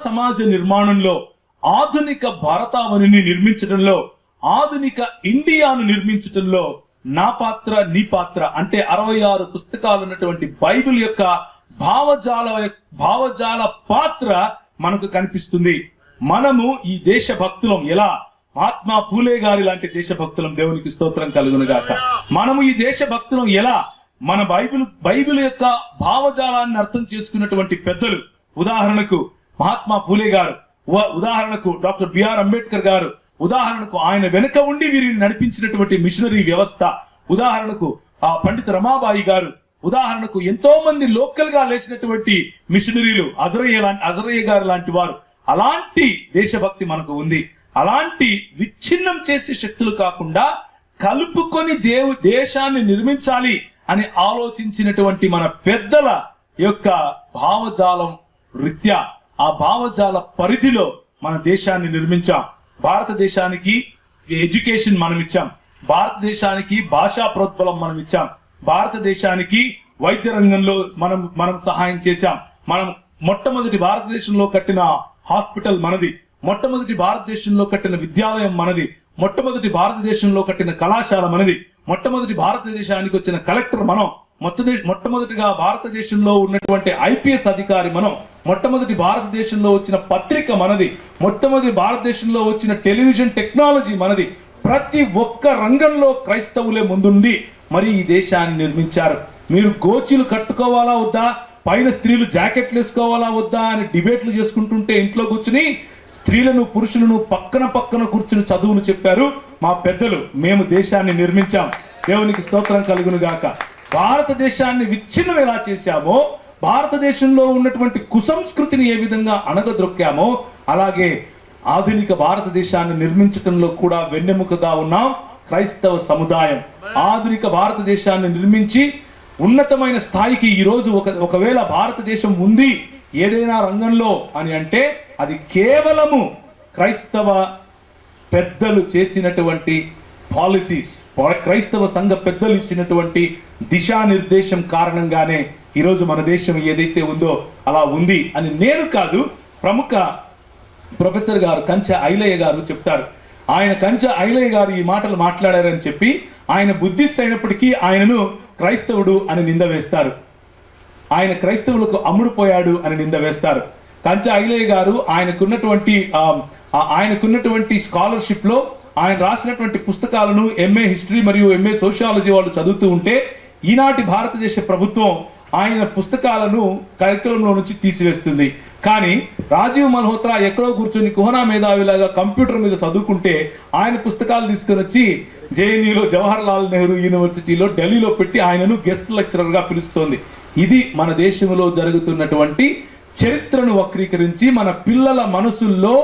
సమాజ నిర్మాణంలో, ఆధునిక భారతావనిని నిర్మించడంలో, ఆధునిక ఇండియాను నిర్మించడంలో నా పాత్ర, నీ పాత్ర అంటే 66 పుస్తకాలు ఉన్నటువంటి బైబిల్ యొక్క భావజాల పాత్ర మనకు కనిపిస్తుంది. మనము ఈ దేశభక్తులం. ఎలా? మహాత్మా పూలే గారి లాంటి దేశభక్తులం. దేవునికి స్తోత్రం కలుగును గాక. మనము ఈ దేశభక్తులం ఎలా? మన బైబిల్ యొక్క భావజాలాన్ని అర్థం చేసుకున్నటువంటి పెద్దలు, ఉదాహరణకు మహాత్మా పూలే గారు, ఉదాహరణకు డాక్టర్ బిఆర్ అంబేద్కర్ గారు, ఉదాహరణకు ఆయన వెనుక ఉండి వీరిని నడిపించినటువంటి మిషనరీ వ్యవస్థ, ఉదాహరణకు పండిత రమాబాయి గారు, ఉదాహరణకు ఎంతో మంది లోకల్ గా లేచినటువంటి మిషనరీలు, అజరయ్య గారు లాంటి వారు. అలాంటి దేశభక్తి మనకు ఉంది. అలాంటి విచ్ఛిన్నం చేసే శక్తులు కాకుండా కలుపుకొని దేశాన్ని నిర్మించాలి అని ఆలోచించినటువంటి మన పెద్దల యొక్క భావజాలం రీత్యా, ఆ భావజాల పరిధిలో మన దేశాన్ని నిర్మించాం. భారతదేశానికి ఎడ్యుకేషన్ మనం ఇచ్చాం, భారతదేశానికి భాషా ప్రోద్బలం మనం ఇచ్చాం, భారతదేశానికి వైద్య రంగంలో మనం సహాయం చేశాం. మనం మొట్టమొదటి భారతదేశంలో కట్టిన హాస్పిటల్ మనది, మొట్టమొదటి భారతదేశంలో కట్టిన విద్యాలయం మనది, మొట్టమొదటి భారతదేశంలో కట్టిన కళాశాల మనది, మొట్టమొదటి భారతదేశానికి వచ్చిన కలెక్టర్ మనం, మొట్టమొదటిగా భారతదేశంలో ఉన్నటువంటి ఐపీఎస్ అధికారి మనం, మొట్టమొదటి భారతదేశంలో వచ్చిన పత్రిక మనది, మొట్టమొదటి భారతదేశంలో వచ్చిన టెలివిజన్ టెక్నాలజీ మనది. ప్రతి ఒక్క రంగంలో క్రైస్తవులే ముందుండి మరి ఈ దేశాన్ని నిర్మించారు. మీరు గోచీలు కట్టుకోవాలా వద్దా, పైన స్త్రీలు జాకెట్లు వేసుకోవాలా వద్దా అని డిబేట్లు చేసుకుంటుంటే ఇంట్లో కూర్చుని స్త్రీలను పురుషులను పక్కన పక్కన కూర్చుని చదువులు చెప్పారు మా పెద్దలు. మేము దేశాన్ని నిర్మించాం. దేవునికి స్తోత్రం కలుగును గాక. భారతదేశాన్ని విచ్ఛిన్నం ఎలా చేశామో, భారతదేశంలో ఉన్నటువంటి కుసంస్కృతిని ఏ విధంగా అణగద్రొక్కామో, అలాగే ఆధునిక భారతదేశాన్ని నిర్మించడంలో కూడా వెన్నెముకగా ఉన్నాం క్రైస్తవ సముదాయం. ఆధునిక భారతదేశాన్ని నిర్మించి ఉన్నతమైన స్థాయికి ఈరోజు ఒకవేళ భారతదేశం ఉంది ఏదైనా రంగంలో అని అంటే అది కేవలము క్రైస్తవ పెద్దలు చేసినటువంటి పాలసీస్, క్రైస్తవ సంఘ పెద్దలు ఇచ్చినటువంటి దిశానిర్దేశం కారణంగానే ఈరోజు మన దేశం ఏదైతే ఉందో అలా ఉంది అని నేను కాదు, ప్రముఖ ప్రొఫెసర్ గారు కంచె ఐలయ్య గారు చెప్తారు. ఆయన కంచె ఐలయ్య గారు ఈ మాటలు మాట్లాడారని చెప్పి ఆయన బుద్ధిస్ట్ అయినప్పటికీ ఆయనను క్రైస్తవుడు అని నింద వేస్తారు. ఆయన క్రైస్తవులకు అమ్ముడుపోయాడు అని నింద వేస్తారు. కంచె ఐలయ్య గారు ఆయనకున్నటువంటి స్కాలర్షిప్ లో ఆయన రాసినటువంటి పుస్తకాలను ఎంఏ హిస్టరీ మరియు ఎంఏ సోషియాలజీ వాళ్ళు చదువుతూ ఉంటే ఈనాటి భారతదేశ ప్రభుత్వం ఆయన పుస్తకాలను కరికులంలో నుంచి తీసివేస్తుంది. కానీ రాజీవ్ మల్హోత్రా ఎక్కడో కూర్చొని కుహనా మేధావిలాగా కంప్యూటర్ మీద చదువుకుంటే ఆయన పుస్తకాలు తీసుకుని వచ్చి జేఎన్యూలో జవహర్ లాల్ నెహ్రూ యూనివర్సిటీలో ఢిల్లీలో పెట్టి ఆయనను గెస్ట్ లెక్చరర్ గా పిలుస్తోంది. ఇది మన దేశంలో జరుగుతున్నటువంటి చరిత్రను వక్రీకరించి మన పిల్లల మనసుల్లో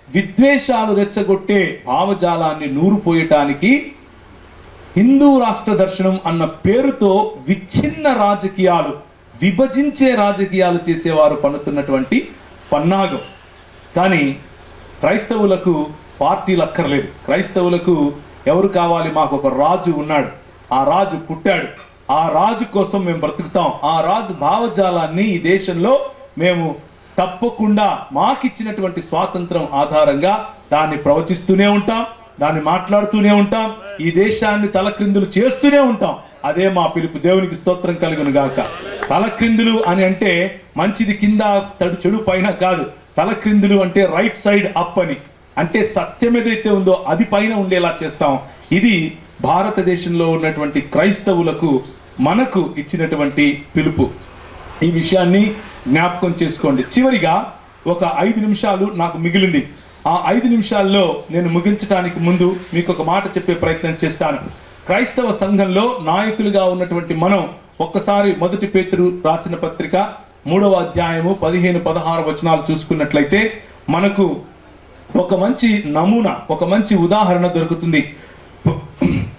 విద్వేషాలు రెచ్చగొట్టే భావజాలాన్ని నూరుపోయటానికి హిందూ రాష్ట్ర దర్శనం అన్న పేరుతో విచ్ఛిన్న రాజకీయాలు, విభజించే రాజకీయాలు చేసేవారు పన్నుతున్నటువంటి పన్నాగం. కానీ క్రైస్తవులకు పార్టీలు అక్కర్లేదు. క్రైస్తవులకు ఎవరు కావాలి? మాకు ఒక రాజు ఉన్నాడు, ఆ రాజు పుట్టాడు, ఆ రాజు కోసం మేము బ్రతుకుతాం, ఆ రాజు భావజాలాన్ని ఈ దేశంలో మేము తప్పకుండా మాకిచ్చినటువంటి స్వాతంత్రం ఆధారంగా దాన్ని ప్రవచిస్తూనే ఉంటాం, దాన్ని మాట్లాడుతూనే ఉంటాం, ఈ దేశాన్ని తలక్రిందులు చేస్తూనే ఉంటాం. అదే మా పిలుపు. దేవునికి స్తోత్రం కలుగును గాక. తలక్రిందులు అని అంటే మంచిది కింద చెడు పైన కాదు. తలక్రిందులు అంటే రైట్ సైడ్ అప్ అని, అంటే సత్యం ఏదైతే ఉందో అది పైన ఉండేలా చేస్తాం. ఇది భారతదేశంలో ఉన్నటువంటి క్రైస్తవులకు మనకు ఇచ్చినటువంటి పిలుపు. ఈ విషయాన్ని జ్ఞాపకం చేసుకోండి. చివరిగా ఒక 5 నిమిషాలు నాకు మిగిలింది. ఆ 5 నిమిషాల్లో నేను ముగించడానికి ముందు మీకు ఒక మాట చెప్పే ప్రయత్నం చేస్తాను. క్రైస్తవ సంఘంలో నాయకులుగా ఉన్నటువంటి మనం ఒక్కసారి 1 పేతురు రాసిన పత్రిక 3వ అధ్యాయము 15-16 వచనాలు చూసుకున్నట్లయితే మనకు ఒక మంచి నమూనా, ఒక మంచి ఉదాహరణ దొరుకుతుంది.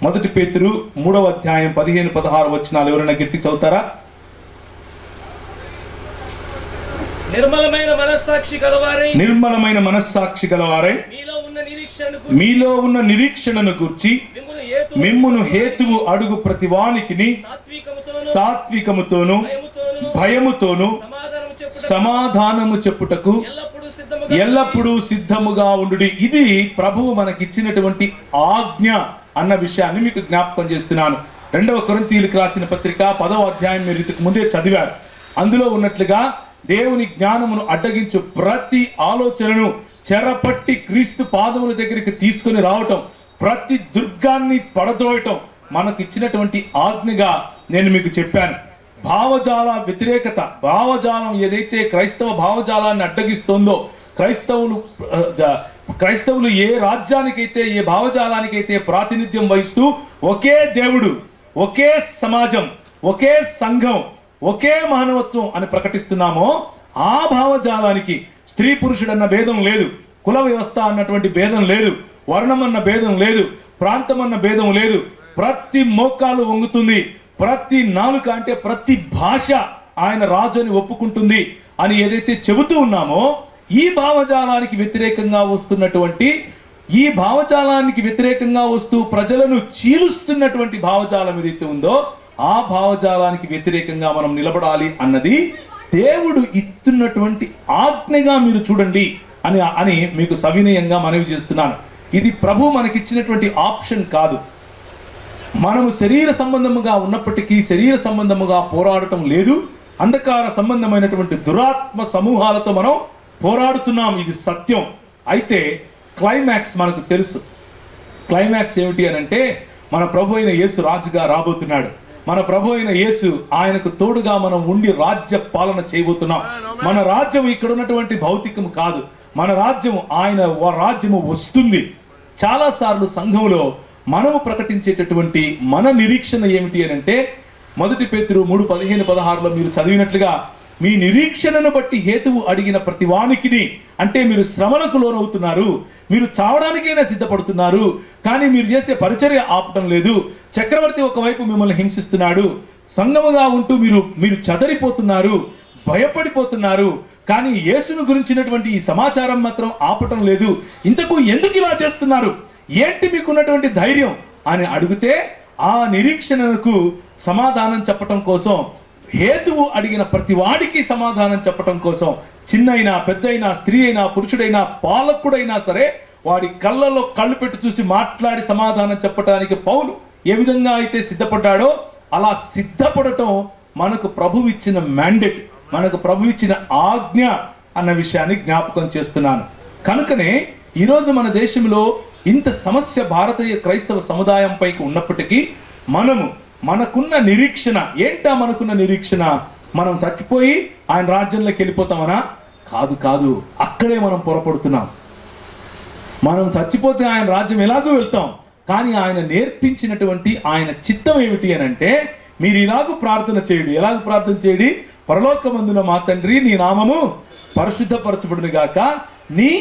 1 పేతురు 3వ అధ్యాయం 15-16 వచనాలు ఎవరైనా గట్టి చదువుతారా? నిర్మలమైన మనస్సాక్షి గలవారై మీలో ఉన్న నిరీక్షణను గూర్చి మిమ్మును హేతువు అడుగు ప్రతి వానికిని సాత్వికముతోను భయముతోను సమాధానము చెప్పుటకు ఎల్లప్పుడూ సిద్ధముగా ఉండుడి. ఇది ప్రభువు మనకిచ్చినటువంటి ఆజ్ఞ అన్న విషయాన్ని మీకు జ్ఞాపకం చేస్తున్నాను. 2వ కొరింథీయులకు రాసిన పత్రిక 10వ అధ్యాయం మీరు ఇంతకు ముందే చదివారు. అందులో ఉన్నట్లుగా దేవుని జ్ఞానమును అడ్డగించు ప్రతి ఆలోచనను చెరపట్టి క్రీస్తు పాదముల దగ్గరికి తీసుకొని రావటం, ప్రతి దుర్గాన్ని పడద్రోయటం మనకు ఇచ్చినటువంటి ఆజ్ఞగా నేను మీకు చెప్పాను. భావజాల వ్యతిరేకత, భావజాలం ఏదైతే క్రైస్తవ భావజాలాన్ని అడ్డగిస్తోందో, క్రైస్తవులు ఏ రాజ్యానికైతే ఏ భావజాలానికైతే ప్రాతినిధ్యం వహిస్తూ ఒకే దేవుడు, ఒకే సమాజం, ఒకే సంఘం, ఒకే మానవత్వం అని ప్రకటిస్తున్నామో ఆ భావజాలానికి స్త్రీ పురుషుడన్న భేదం లేదు, కుల వ్యవస్థ అన్నటువంటి భేదం లేదు, వర్ణం అన్న భేదం లేదు, ప్రాంతం అన్న భేదం లేదు. ప్రతి మోకాలు వంగుతుంది, ప్రతి నాలుక అంటే ప్రతి భాష ఆయన రాజు అని ఒప్పుకుంటుంది అని ఏదైతే చెబుతూ ఉన్నామో, ఈ భావజాలానికి వ్యతిరేకంగా వస్తున్నటువంటి, ఈ భావజాలానికి వ్యతిరేకంగా వస్తూ ప్రజలను చీలుస్తున్నటువంటి భావజాలం ఏదైతే ఉందో ఆ భావజాలానికి వ్యతిరేకంగా మనం నిలబడాలి అన్నది దేవుడు ఇస్తున్నటువంటి ఆజ్ఞగా మీరు చూడండి అని మీకు సవినయంగా మనవి చేస్తున్నాను. ఇది ప్రభు మనకిచ్చినటువంటి ఆప్షన్ కాదు. మనము శరీర సంబంధముగా ఉన్నప్పటికీ శరీర సంబంధముగా పోరాడటం లేదు. అంధకార సంబంధమైనటువంటి దురాత్మ సమూహాలతో మనం పోరాడుతున్నాం, ఇది సత్యం. అయితే క్లైమాక్స్ మనకు తెలుసు. క్లైమాక్స్ ఏమిటి అని అంటే, మన ప్రభు అయిన యేసు రాజుగా రాబోతున్నాడు. మన ప్రభు అయిన యేసు, ఆయనకు తోడుగా మనం ఉండి రాజ్య పాలన చేయబోతున్నాం. మన రాజ్యం ఇక్కడ ఉన్నటువంటి భౌతికం కాదు, మన రాజ్యం ఆయన రాజ్యము వస్తుంది. చాలా సార్లు సంఘంలో మనము ప్రకటించేటటువంటి మన నిరీక్షణ ఏమిటి అని అంటే, 1 పేతురు 3:15-16 మీరు చదివినట్లుగా, మీ నిరీక్షణను బట్టి హేతువు అడిగిన ప్రతి వానికిని, అంటే మీరు శ్రమలకు లోనవుతున్నారు, మీరు చావడానికైనా సిద్ధపడుతున్నారు, కానీ మీరు చేసే పరిచర్య ఆపటం లేదు. చక్రవర్తి ఒకవైపు మిమ్మల్ని హింసిస్తున్నాడు, సంఘముగా ఉంటూ మీరు చదరిపోతున్నారు, భయపడిపోతున్నారు, కానీ యేసును గురించినటువంటి ఈ సమాచారం మాత్రం ఆపటం లేదు. ఇంతకు ఎందుకు ఇలా చేస్తున్నారు, ఏంటి మీకున్నటువంటి ధైర్యం అని అడిగితే, ఆ నిరీక్షణకు సమాధానం చెప్పటం కోసం, హేతువు అడిగిన ప్రతి వాడికి సమాధానం చెప్పటం కోసం, చిన్నైనా పెద్దయినా, స్త్రీ అయినా పురుషుడైనా పాలకుడైనా సరే, వాడి కళ్ళలో కళ్ళు పెట్టి చూసి మాట్లాడి సమాధానం చెప్పటానికి పౌలు ఏ విధంగా అయితే సిద్ధపడ్డాడో, అలా సిద్ధపడటం మనకు ప్రభు ఇచ్చిన మ్యాండేట్, మనకు ప్రభు ఇచ్చిన ఆజ్ఞ అన్న విషయాన్ని జ్ఞాపకం చేస్తున్నాను. కనుకనే ఈరోజు మన దేశంలో ఇంత సమస్య భారతీయ క్రైస్తవ సముదాయంపైకి ఉన్నప్పటికీ, మనకున్న నిరీక్షణ ఏంటా? మనకున్న నిరీక్షణ, మనం చచ్చిపోయి ఆయన రాజ్యంలోకి వెళ్ళిపోతామనా? కాదు, అక్కడే మనం పొరపడుతున్నాం. మనం చచ్చిపోతే ఆయన రాజ్యం ఎలాగో వెళ్తాం, కానీ ఆయన నేర్పించినటువంటి ఆయన చిత్తం ఏమిటి అని అంటే, మీరు ఇలాగూ ప్రార్థన చేయండి. ఎలాగ ప్రార్థన చేయండి? పరలోకమందున మా తండ్రి, నీ నామము పరిశుద్ధపరచబడును గాక, నీ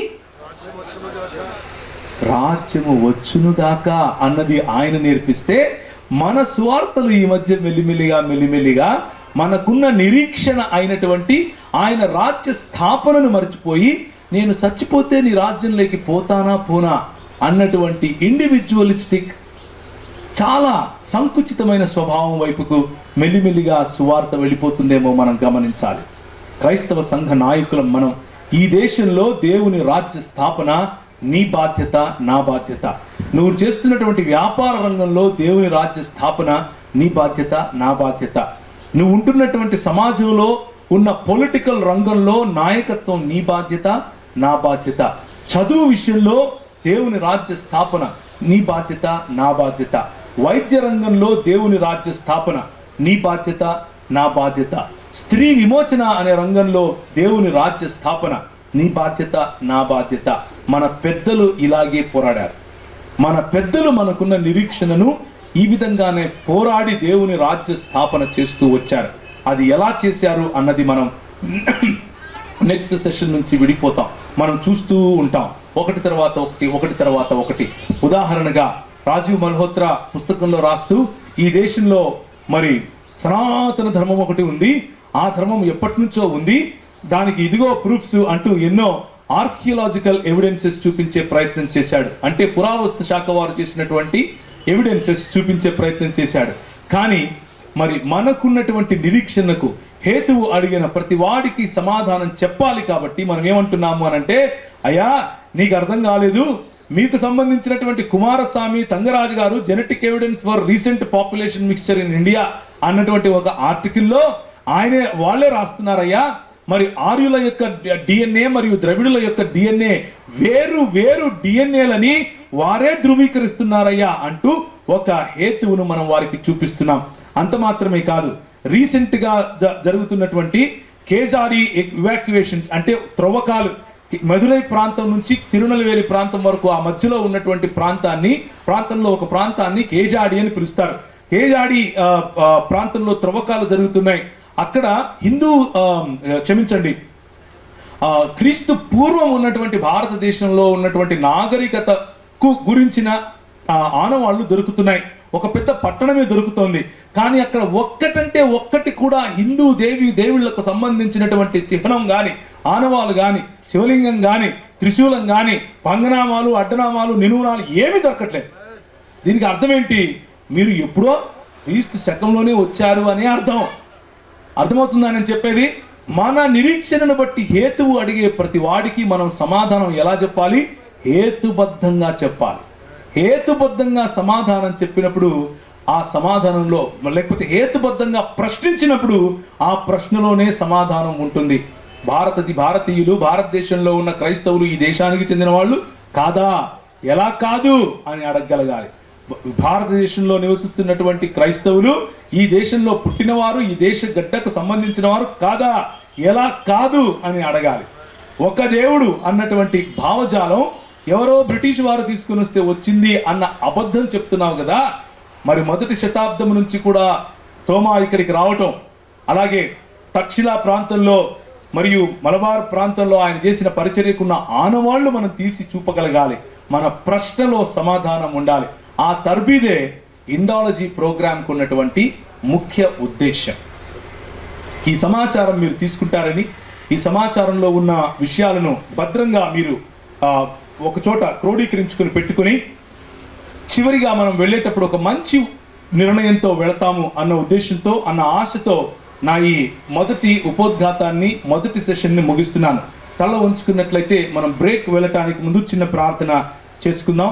రాజ్యము వచ్చునుగాక అన్నది ఆయన నేర్పిస్తే, మన స్వార్థలు ఈ మధ్య మెల్లిమెల్లిగా మనకున్న నిరీక్షణ అయినటువంటి ఆయన రాజ్య స్థాపనను మర్చిపోయి, నేను చచ్చిపోతే నీ రాజ్యంలోకి పోనా అన్నటువంటి ఇండివిజువలిస్టిక్, చాలా సంకుచితమైన స్వభావం వైపుకు మెల్లిమెల్లిగా సువార్త వెళ్ళిపోతుందేమో మనం గమనించాలి. క్రైస్తవ సంఘ నాయకులం మనం. ఈ దేశంలో దేవుని రాజ్య స్థాపన నీ బాధ్యత, నా బాధ్యత. నువ్వు చేస్తున్నటువంటి వ్యాపార రంగంలో దేవుని రాజ్య స్థాపన నీ బాధ్యత, నా బాధ్యత. నువ్వు ఉంటున్నటువంటి సమాజంలో ఉన్న పొలిటికల్ రంగంలో నాయకత్వం నీ బాధ్యత, నా బాధ్యత. చదువు విషయంలో దేవుని రాజ్య స్థాపన నీ బాధ్యత, నా బాధ్యత. వైద్య రంగంలో దేవుని రాజ్య స్థాపన నీ బాధ్యత, నా బాధ్యత. స్త్రీ విమోచన అనే రంగంలో దేవుని రాజ్య స్థాపన నీ బాధ్యత, నా బాధ్యత. మన పెద్దలు ఇలాగే పోరాడారు. మన పెద్దలు మనకున్న నిరీక్షణను ఈ విధంగానే పోరాడి దేవుని రాజ్య స్థాపన చేస్తూ వచ్చారు. అది ఎలా చేశారు అన్నది మనం నెక్స్ట్ సెషన్ నుంచి విడిపోతాం, మనం చూస్తూ ఉంటాం, ఒకటి తర్వాత ఒకటి. ఉదాహరణగా రాజీవ్ మల్హోత్రా పుస్తకంలో రాస్తూ, ఈ దేశంలో మరి సనాతన ధర్మం ఒకటి ఉంది, ఆ ధర్మం ఎప్పటి నుంచో ఉంది, దానికి ఇదిగో ప్రూఫ్స్ అంటూ ఎన్నో ఆర్కియలాజికల్ ఎవిడెన్సెస్ చూపించే ప్రయత్నం చేశాడు. అంటే పురావస్తు శాఖ వారు చేసినటువంటి ఎవిడెన్సెస్ చూపించే ప్రయత్నం చేశాడు. కానీ మరి మనకున్నటువంటి నిరీక్షణకు హేతువు అడిగిన ప్రతి వాడికి సమాధానం చెప్పాలి. కాబట్టి మనం ఏమంటున్నాము అనంటే, అయ్యా నీకు అర్థం కాలేదు, మీకు సంబంధించినటువంటి కుమారస్వామి తంగరాజు గారు genetic evidence for recent population mixture in India అన్నటువంటి ఒక ఆర్టికల్లో వాళ్ళే రాస్తున్నారయ్యా, మరి ఆర్యుల యొక్క డిఎన్ఏ మరియు ద్రవిడుల యొక్క డిఎన్ఏ వేరు డిఎన్ఏలని వారే ధృవీకరిస్తున్నారయ్యా అంటూ ఒక హేతువును మనం వారికి చూపిస్తున్నాం. అంత మాత్రమే కాదు, రీసెంట్ గా జరుగుతున్నటువంటి కేజాడి ఇవాక్యువేషన్స్, అంటే త్రవ్వకాలు, మధురై ప్రాంతం నుంచి తిరునెల్వేలి ప్రాంతం వరకు ఆ మధ్యలో ఉన్నటువంటి ప్రాంతంలో ఒక ప్రాంతాన్ని కేజాడి అని పిలుస్తారు. కేజాడి ప్రాంతంలో త్రవ్వకాలు జరుగుతున్నాయి. అక్కడ క్రీస్తు పూర్వం ఉన్నటువంటి భారతదేశంలో ఉన్నటువంటి నాగరికతకు గురించిన ఆనవాళ్లు దొరుకుతున్నాయి. ఒక పెద్ద పట్టణమే దొరుకుతోంది. కానీ అక్కడ ఒక్కటి కూడా హిందూ దేవుళ్లకు సంబంధించినటువంటి చిహ్నం గాని, ఆనవాలు గాని, శివలింగం గాని, త్రిశూలం గాని, పంగనామాలు, అడ్డనామాలు, నిలువునాలు ఏమీ దొరకట్లేదు. దీనికి అర్థం ఏంటి? మీరు ఎప్పుడో క్రీస్తు శకంలోనే వచ్చారు అని అర్థమవుతుందా నేను చెప్పేది? మన నిరీక్షణను బట్టి హేతువు అడిగే ప్రతి వాడికి మనం సమాధానం ఎలా చెప్పాలి? హేతుబద్ధంగా చెప్పాలి. హేతుబద్ధంగా సమాధానం చెప్పినప్పుడు ఆ సమాధానంలో, లేకపోతే హేతుబద్ధంగా ప్రశ్నించినప్పుడు ఆ ప్రశ్నలోనే సమాధానం ఉంటుంది. భారతీయులు, భారతదేశంలో ఉన్న క్రైస్తవులు ఈ దేశానికి చెందిన వాళ్ళు కాదా? ఎలా కాదు అని అడగగలగాలి. భారతదేశంలో నివసిస్తున్నటువంటి క్రైస్తవులు ఈ దేశంలో పుట్టినవారు, ఈ దేశ గడ్డకు సంబంధించిన వారు కాదా, ఎలా కాదు అని అడగాలి. ఒక దేవుడు అన్నటువంటి భావజాలం ఎవరో బ్రిటిష్ వారు తీసుకుని వస్తే వచ్చింది అన్న అబద్ధం చెప్తున్నావు కదా. మరి మొదటి శతాబ్దం నుంచి కూడా తోమా ఇక్కడికి రావటం, అలాగే తక్షిలా ప్రాంతంలో మరియు మలబార్ ప్రాంతంలో ఆయన చేసిన పరిచర్యకున్న ఆనవాళ్లు మనం తీసి చూపగలగాలి. మన ప్రశ్నలో సమాధానం ఉండాలి. ఆ తర్బీదే ఇండాలజీ ప్రోగ్రాంకు ఉన్నటువంటి ముఖ్య ఉద్దేశం. ఈ సమాచారం మీరు తీసుకుంటారని, ఈ సమాచారంలో ఉన్న విషయాలను భద్రంగా మీరు ఒక చోట క్రోడీకరించుకుని పెట్టుకుని చివరిగా మనం వెళ్ళేటప్పుడు ఒక మంచి నిర్ణయంతో వెళతాము అన్న ఉద్దేశంతో, అన్న ఆశతో నా ఈ మొదటి ఉపోద్ఘాతాన్ని, మొదటి సెషన్ని ముగిస్తున్నాను. తల ఉంచుకున్నట్లయితే మనం బ్రేక్ వెళ్ళటానికి ముందు చిన్న ప్రార్థన చేసుకుందాం.